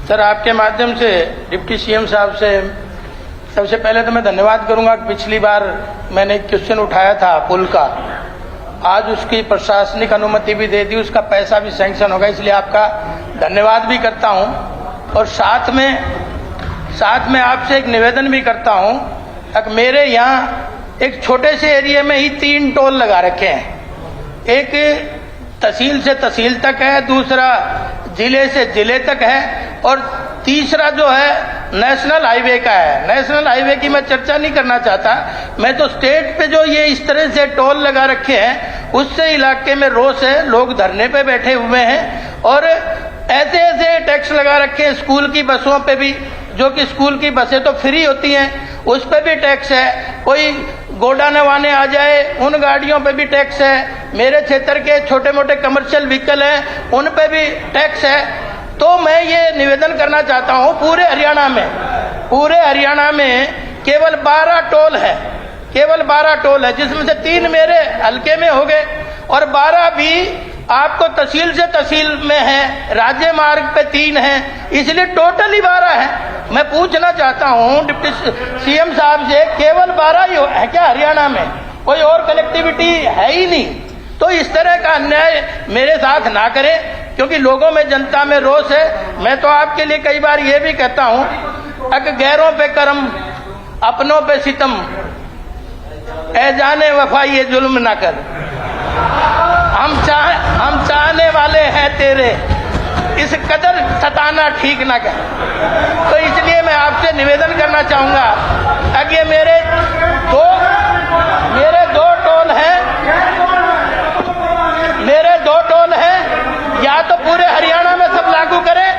Sir, आपके माध्यम से डिप्टी सीएम साहब से सबसे पहले तो मैं धन्यवाद करूंगा कि पिछली बार मैंने एक क्वेश्चन उठाया था पुल का, आज उसकी प्रशासनिक अनुमति भी दे दी, उसका पैसा भी सैंक्शन होगा, इसलिए आपका धन्यवाद भी करता हूं। और साथ में आपसे एक निवेदन भी करता हूं कि मेरे यहाँ एक छोटे से एरिया में ही 3 टोल लगा रखे हैं। एक तहसील से तहसील तक है, दूसरा जिले से जिले तक है, और तीसरा जो है नेशनल हाईवे का है। नेशनल हाईवे की मैं चर्चा नहीं करना चाहता, मैं तो स्टेट पे जो ये इस तरह से टोल लगा रखे हैं उससे इलाके में रोष है, लोग धरने पे बैठे हुए हैं। और ऐसे ऐसे टैक्स लगा रखे हैं, स्कूल की बसों पे भी, जो कि स्कूल की बसें तो फ्री होती हैं, उस पर भी टैक्स है। कोई गोडा नवाने आ जाए, उन गाड़ियों पे भी टैक्स है। मेरे क्षेत्र के छोटे मोटे कमर्शियल व्हीकल हैं, उन पे भी टैक्स है। तो मैं ये निवेदन करना चाहता हूं, पूरे हरियाणा में केवल 12 टोल है, केवल 12 टोल है, जिसमें से 3 मेरे हल्के में हो गए और 12 भी आपको तहसील से तहसील में है, राज्य मार्ग पे 3 है, इसलिए टोटल ही 12 है। मैं पूछना चाहता हूं डिप्टी सीएम साहब से, केवल 12 ही है क्या हरियाणा में? कोई और कनेक्टिविटी है ही नहीं। तो इस तरह का अन्याय मेरे साथ ना करें, क्योंकि लोगों में, जनता में रोष है। मैं तो आपके लिए कई बार ये भी कहता हूं कि गैरों पे करम, अपनों पे सितम, ए जाने वफा ये जुल्म ना कर, हम चाहने वाले हैं तेरे, इस कदर सताना ठीक ना कर। तो इसलिए मैं आपसे निवेदन करना चाहूंगा, अगर मेरे दो टोल हैं, या तो पूरे हरियाणा में सब लागू करें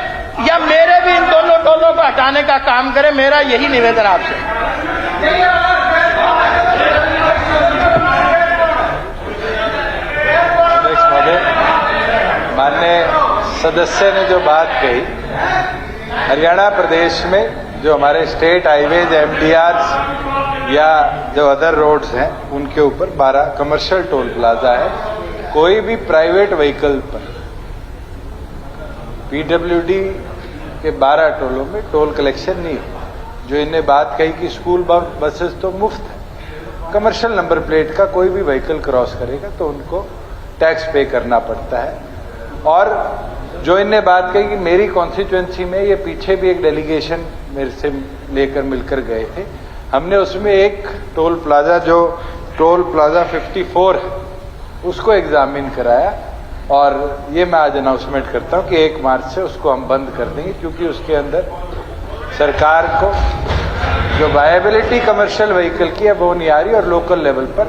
या मेरे भी इन दोनों टोलों को हटाने का काम करें। मेरा यही निवेदन आपसे। माननीय सदस्य ने जो बात कही, हरियाणा प्रदेश में जो हमारे स्टेट हाईवेज, एमडीआर या जो अदर रोड्स हैं, उनके ऊपर 12 कमर्शियल टोल प्लाजा है। कोई भी प्राइवेट व्हीकल पर पीडब्ल्यूडी के 12 टोलों में टोल कलेक्शन नहीं हो। जो इन्हें बात कही कि स्कूल बसेस तो मुफ्त है, कमर्शियल नंबर प्लेट का कोई भी व्हीकल क्रॉस करेगा तो उनको टैक्स पे करना पड़ता है। और जो इनने बात कही कि मेरी कॉन्स्टिट्यूएंसी में, ये पीछे भी एक डेलीगेशन मेरे से लेकर मिलकर गए थे, हमने उसमें एक टोल प्लाजा, जो टोल प्लाजा 54 है, उसको एग्जामिन कराया। और ये मैं आज अनाउंसमेंट करता हूं कि 1 मार्च से उसको हम बंद कर देंगे, क्योंकि उसके अंदर सरकार को जो वायबिलिटी कमर्शियल व्हीकल की है वो नहीं आ रही, और लोकल लेवल पर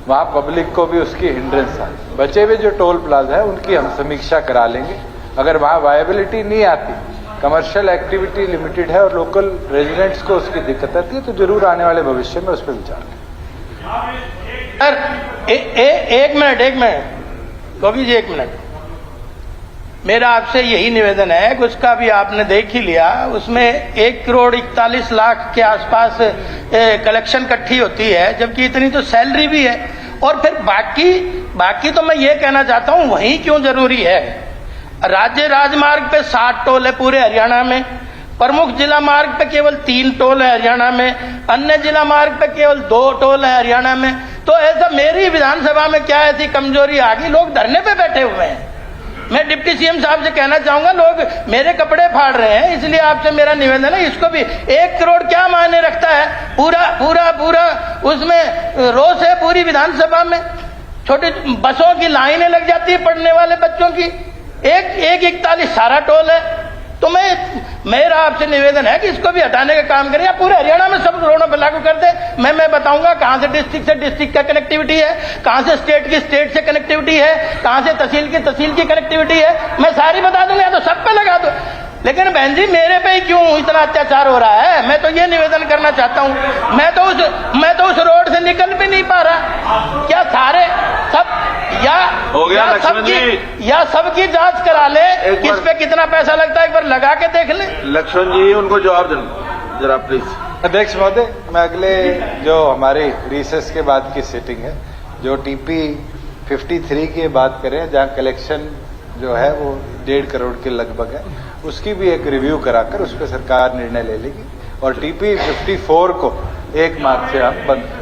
वहां पब्लिक को भी उसकी हिंड्रेंस आ रही। बचे हुए जो टोल प्लाजा है उनकी हम समीक्षा करा लेंगे। अगर वहां वायबिलिटी नहीं आती, कमर्शियल एक्टिविटी लिमिटेड है और लोकल रेजिडेंट्स को उसकी दिक्कत आती है, तो जरूर आने वाले भविष्य में उस पर विचार करें। सर, एक मिनट गोभी जी, 1 मिनट। मेरा आपसे यही निवेदन है कि उसका भी आपने देख ही लिया, उसमें 1,41,00,000 के आसपास कलेक्शन इकट्ठी होती है, जबकि इतनी तो सैलरी भी है। और फिर बाकी तो मैं ये कहना चाहता हूं, वही क्यों जरूरी है? राज्य राजमार्ग पे 60 टोल है पूरे हरियाणा में, प्रमुख जिला मार्ग पे केवल 3 टोल है हरियाणा में, अन्य जिला मार्ग पे केवल 2 टोल है हरियाणा में। तो ऐसा मेरी विधानसभा में क्या ऐसी कमजोरी आ गई? लोग धरने पे बैठे हुए हैं। मैं डिप्टी सीएम साहब से कहना चाहूंगा, लोग मेरे कपड़े फाड़ रहे हैं, इसलिए आपसे मेरा निवेदन है, इसको भी 1 करोड़ क्या मायने रखता है? पूरा उसमें रोष है पूरी विधानसभा में। छोटी बसों की लाइनें लग जाती है पढ़ने वाले बच्चों की, 1,41 सारा टोल है। तो मेरा आपसे निवेदन है कि इसको भी हटाने का काम करें, या पूरे हरियाणा में सब रोडों पर लागू कर दे। मैं बताऊंगा कहां से डिस्ट्रिक्ट का कनेक्टिविटी है, कहां से स्टेट की स्टेट से कनेक्टिविटी है, कहां से तहसील की कनेक्टिविटी है, मैं सारी बता दूंगा, या तो सब पे लगा दो। लेकिन बहन जी, मेरे पे ही क्यों इतना अत्याचार हो रहा है? मैं तो ये निवेदन करना चाहता हूं, मैं तो उस रोड से निकल भी नहीं पा रहा। क्या सारे सब या सबकी जांच करा ले, किस पे कितना पैसा लगता है, एक बार लगा के देख ले। लक्ष्मण जी, उनको जवाब देना जरा प्लीज। अध्यक्ष महोदय, मैं अगले जो हमारी रिसेस के बाद की सीटिंग है, जो टीपी 53 की बात करें, जहां कलेक्शन जो है वो 1.5 करोड़ के लगभग है, उसकी भी एक रिव्यू कराकर उस पर सरकार निर्णय ले लेगी और टीपी 54 को 1 मार्च से हम बंद